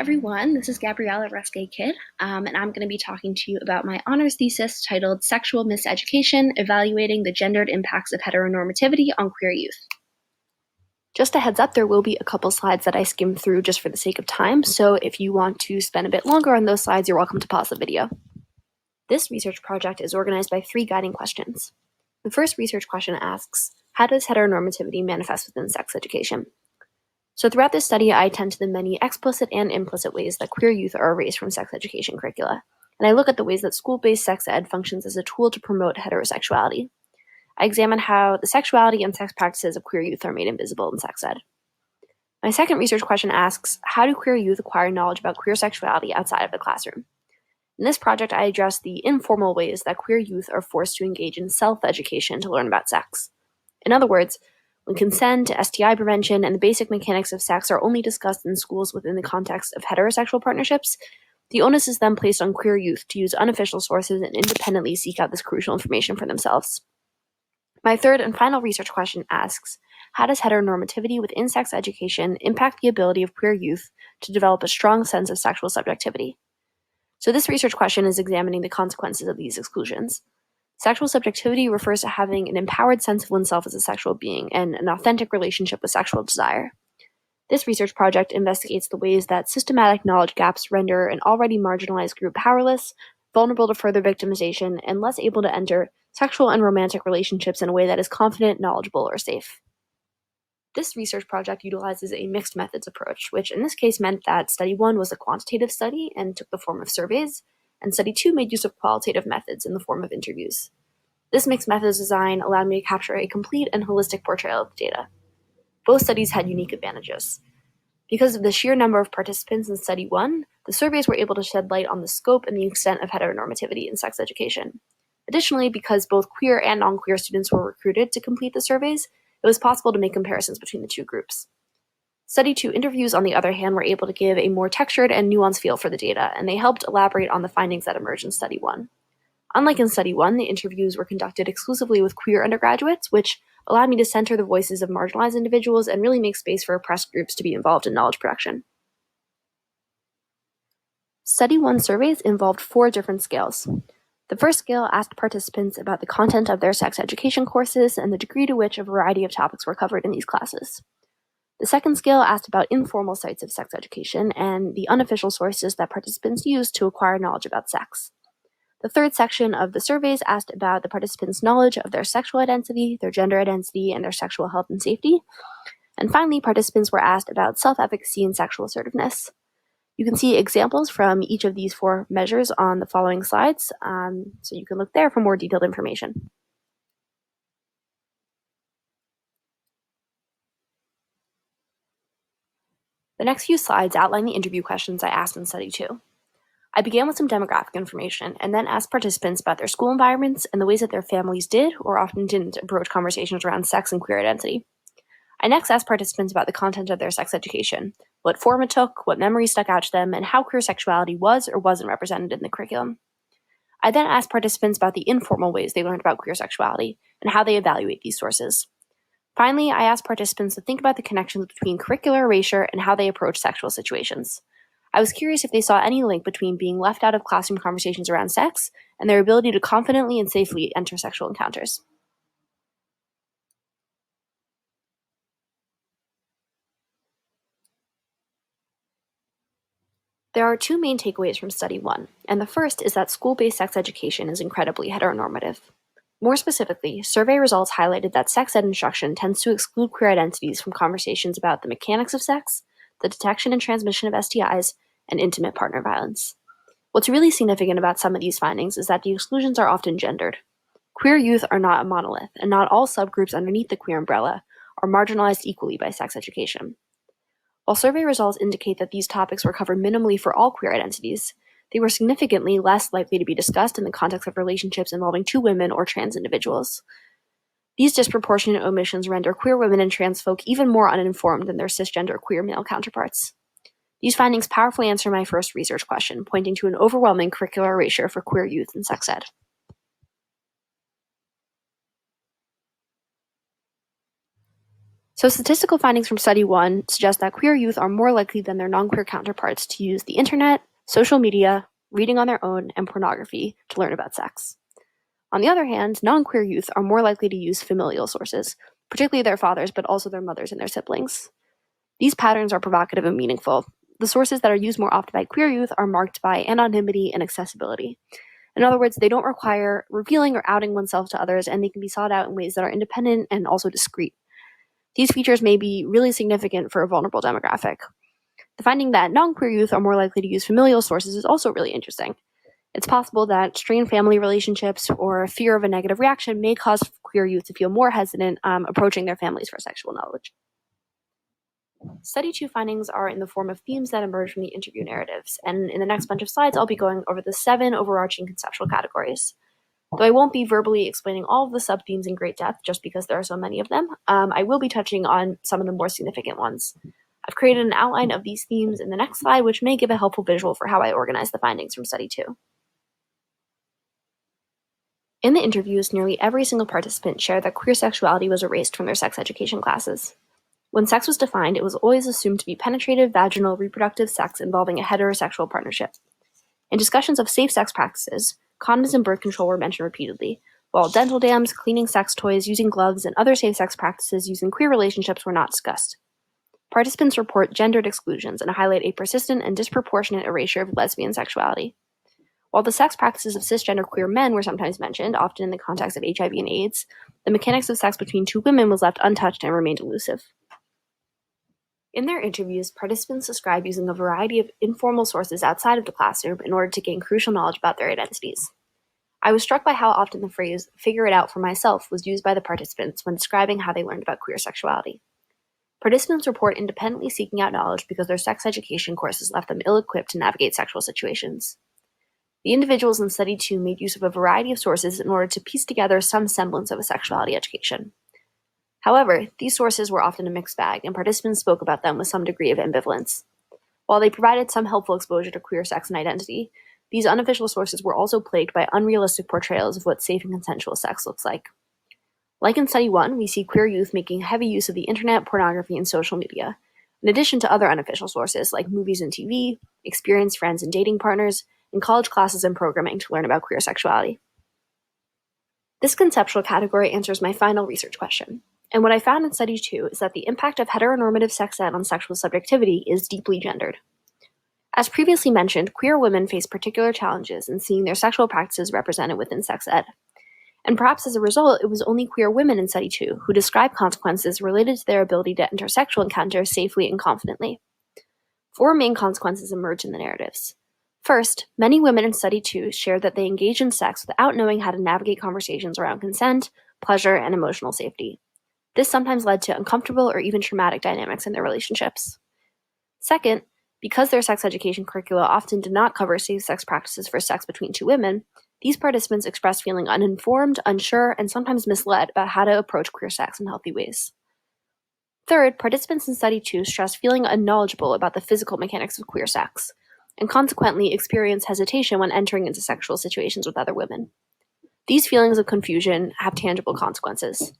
everyone, this is Gabriella Ruskay-KIdd, and I'm going to be talking to you about my honors thesis titled Sexual Miseducation, Evaluating the Gendered Impacts of Heteronormativity on Queer Youth. Just a heads up, there will be a couple slides that I skim through just for the sake of time, so if you want to spend a bit longer on those slides, you're welcome to pause the video. This research project is organized by 3 guiding questions. The first research question asks, how does heteronormativity manifest within sex education? So throughout this study, I attend to the many explicit and implicit ways that queer youth are erased from sex education curricula, and I look at the ways that school-based sex ed functions as a tool to promote heterosexuality. I examine how the sexuality and sex practices of queer youth are made invisible in sex ed. My second research question asks, how do queer youth acquire knowledge about queer sexuality outside of the classroom? In this project, I address the informal ways that queer youth are forced to engage in self-education to learn about sex. In other words, when consent, STI prevention, and the basic mechanics of sex are only discussed in schools within the context of heterosexual partnerships, the onus is then placed on queer youth to use unofficial sources and independently seek out this crucial information for themselves. My third and final research question asks, how does heteronormativity within sex education impact the ability of queer youth to develop a strong sense of sexual subjectivity? So this research question is examining the consequences of these exclusions. Sexual subjectivity refers to having an empowered sense of oneself as a sexual being and an authentic relationship with sexual desire. This research project investigates the ways that systematic knowledge gaps render an already marginalized group powerless, vulnerable to further victimization, and less able to enter sexual and romantic relationships in a way that is confident, knowledgeable, or safe. This research project utilizes a mixed methods approach, which in this case meant that Study 1 was a quantitative study and took the form of surveys, and Study 2 made use of qualitative methods in the form of interviews. This mixed methods design allowed me to capture a complete and holistic portrayal of the data. Both studies had unique advantages. Because of the sheer number of participants in Study 1, the surveys were able to shed light on the scope and the extent of heteronormativity in sex education. Additionally, because both queer and non-queer students were recruited to complete the surveys, it was possible to make comparisons between the two groups. Study 2 interviews, on the other hand, were able to give a more textured and nuanced feel for the data, and they helped elaborate on the findings that emerged in Study 1. Unlike in Study 1, the interviews were conducted exclusively with queer undergraduates, which allowed me to center the voices of marginalized individuals and really make space for oppressed groups to be involved in knowledge production. Study 1 surveys involved 4 different scales. The first scale asked participants about the content of their sex education courses and the degree to which a variety of topics were covered in these classes. The second scale asked about informal sites of sex education and the unofficial sources that participants used to acquire knowledge about sex. The third section of the surveys asked about the participants' knowledge of their sexual identity, their gender identity, and their sexual health and safety. And finally, participants were asked about self-efficacy and sexual assertiveness. You can see examples from each of these 4 measures on the following slides, so you can look there for more detailed information. The next few slides outline the interview questions I asked in Study 2. I began with some demographic information and then asked participants about their school environments and the ways that their families did or often didn't approach conversations around sex and queer identity. I next asked participants about the content of their sex education, what form it took, what memories stuck out to them, and how queer sexuality was or wasn't represented in the curriculum. I then asked participants about the informal ways they learned about queer sexuality and how they evaluate these sources. Finally, I asked participants to think about the connections between curricular erasure and how they approach sexual situations. I was curious if they saw any link between being left out of classroom conversations around sex and their ability to confidently and safely enter sexual encounters. There are 2 main takeaways from Study 1, and the first is that school-based sex education is incredibly heteronormative. More specifically, survey results highlighted that sex ed instruction tends to exclude queer identities from conversations about the mechanics of sex, the detection and transmission of STIs, and intimate partner violence. What's really significant about some of these findings is that the exclusions are often gendered. Queer youth are not a monolith, and not all subgroups underneath the queer umbrella are marginalized equally by sex education. While survey results indicate that these topics were covered minimally for all queer identities, they were significantly less likely to be discussed in the context of relationships involving 2 women or trans individuals. These disproportionate omissions render queer women and trans folk even more uninformed than their cisgender queer male counterparts. These findings powerfully answer my first research question, pointing to an overwhelming curricular erasure for queer youth in sex ed. So statistical findings from Study 1 suggest that queer youth are more likely than their non-queer counterparts to use the internet, social media, reading on their own, and pornography to learn about sex. On the other hand, non-queer youth are more likely to use familial sources, particularly their fathers, but also their mothers and their siblings. These patterns are provocative and meaningful. The sources that are used more often by queer youth are marked by anonymity and accessibility. In other words, they don't require revealing or outing oneself to others, and they can be sought out in ways that are independent and also discreet. These features may be really significant for a vulnerable demographic. The finding that non-queer youth are more likely to use familial sources is also really interesting. It's possible that strained family relationships or fear of a negative reaction may cause queer youth to feel more hesitant approaching their families for sexual knowledge. Study 2 findings are in the form of themes that emerge from the interview narratives, and in the next bunch of slides, I'll be going over the 7 overarching conceptual categories. Though I won't be verbally explaining all of the sub-themes in great depth just because there are so many of them, I will be touching on some of the more significant ones. I've created an outline of these themes in the next slide, which may give a helpful visual for how I organize the findings from Study 2. In the interviews, nearly every single participant shared that queer sexuality was erased from their sex education classes. When sex was defined, it was always assumed to be penetrative, vaginal, reproductive sex involving a heterosexual partnership. In discussions of safe sex practices, condoms and birth control were mentioned repeatedly, while dental dams, cleaning sex toys, using gloves, and other safe sex practices used in queer relationships were not discussed. Participants report gendered exclusions and highlight a persistent and disproportionate erasure of lesbian sexuality. While the sex practices of cisgender queer men were sometimes mentioned, often in the context of HIV and AIDS, the mechanics of sex between two women was left untouched and remained elusive. In their interviews, participants describe using a variety of informal sources outside of the classroom in order to gain crucial knowledge about their identities. I was struck by how often the phrase "figure it out for myself" was used by the participants when describing how they learned about queer sexuality. Participants report independently seeking out knowledge because their sex education courses left them ill-equipped to navigate sexual situations. The individuals in Study 2 made use of a variety of sources in order to piece together some semblance of a sexuality education. However, these sources were often a mixed bag, and participants spoke about them with some degree of ambivalence. While they provided some helpful exposure to queer sex and identity, these unofficial sources were also plagued by unrealistic portrayals of what safe and consensual sex looks like. Like in Study 1, we see queer youth making heavy use of the internet, pornography, and social media, in addition to other unofficial sources like movies and TV, experienced friends and dating partners, and college classes and programming to learn about queer sexuality. This conceptual category answers my final research question. And what I found in Study 2 is that the impact of heteronormative sex ed on sexual subjectivity is deeply gendered. As previously mentioned, queer women face particular challenges in seeing their sexual practices represented within sex ed. And perhaps as a result, it was only queer women in Study 2 who described consequences related to their ability to enter sexual encounters safely and confidently. 4 main consequences emerged in the narratives. First, many women in Study 2 shared that they engaged in sex without knowing how to navigate conversations around consent, pleasure, and emotional safety. This sometimes led to uncomfortable or even traumatic dynamics in their relationships. Second, because their sex education curricula often did not cover safe sex practices for sex between two women, these participants expressed feeling uninformed, unsure, and sometimes misled about how to approach queer sex in healthy ways. Third, participants in Study 2 stressed feeling unknowledgeable about the physical mechanics of queer sex, and consequently experienced hesitation when entering into sexual situations with other women. These feelings of confusion have tangible consequences.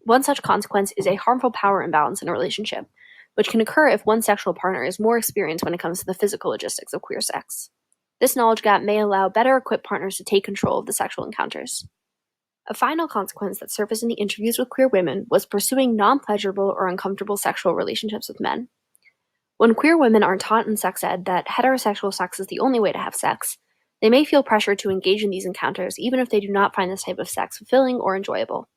One such consequence is a harmful power imbalance in a relationship, which can occur if one sexual partner is more experienced when it comes to the physical logistics of queer sex. This knowledge gap may allow better equipped partners to take control of the sexual encounters. A final consequence that surfaced in the interviews with queer women was pursuing non-pleasurable or uncomfortable sexual relationships with men. When queer women are taught in sex ed that heterosexual sex is the only way to have sex, they may feel pressured to engage in these encounters even if they do not find this type of sex fulfilling or enjoyable.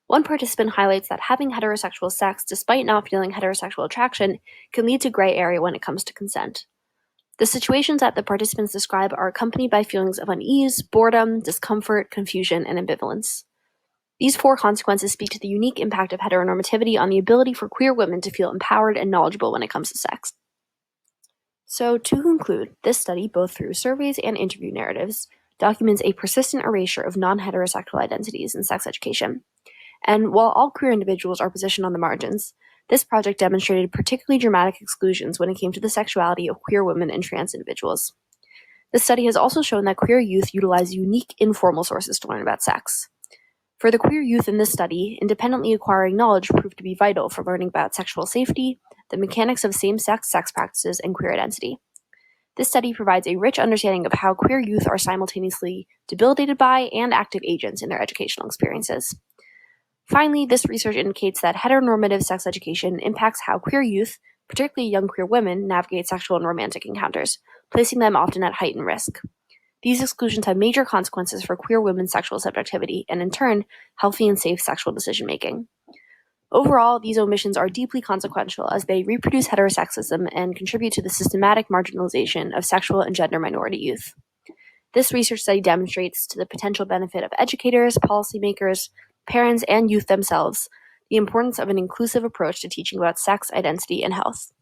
One participant highlights that having heterosexual sex despite not feeling heterosexual attraction can lead to gray area when it comes to consent. The situations that the participants describe are accompanied by feelings of unease, boredom, discomfort, confusion, and ambivalence. These 4 consequences speak to the unique impact of heteronormativity on the ability for queer women to feel empowered and knowledgeable when it comes to sex. So, to conclude, this study, both through surveys and interview narratives, documents a persistent erasure of non-heterosexual identities in sex education. And while all queer individuals are positioned on the margins, this project demonstrated particularly dramatic exclusions when it came to the sexuality of queer women and trans individuals. This study has also shown that queer youth utilize unique informal sources to learn about sex. For the queer youth in this study, independently acquiring knowledge proved to be vital for learning about sexual safety, the mechanics of same-sex sex practices, and queer identity. This study provides a rich understanding of how queer youth are simultaneously debilitated by and active agents in their educational experiences. Finally, this research indicates that heteronormative sex education impacts how queer youth, particularly young queer women, navigate sexual and romantic encounters, placing them often at heightened risk. These exclusions have major consequences for queer women's sexual subjectivity and, in turn, healthy and safe sexual decision-making. Overall, these omissions are deeply consequential as they reproduce heterosexism and contribute to the systematic marginalization of sexual and gender minority youth. This research study demonstrates to the potential benefit of educators, policymakers, parents, and youth themselves the importance of an inclusive approach to teaching about sex, identity, and health.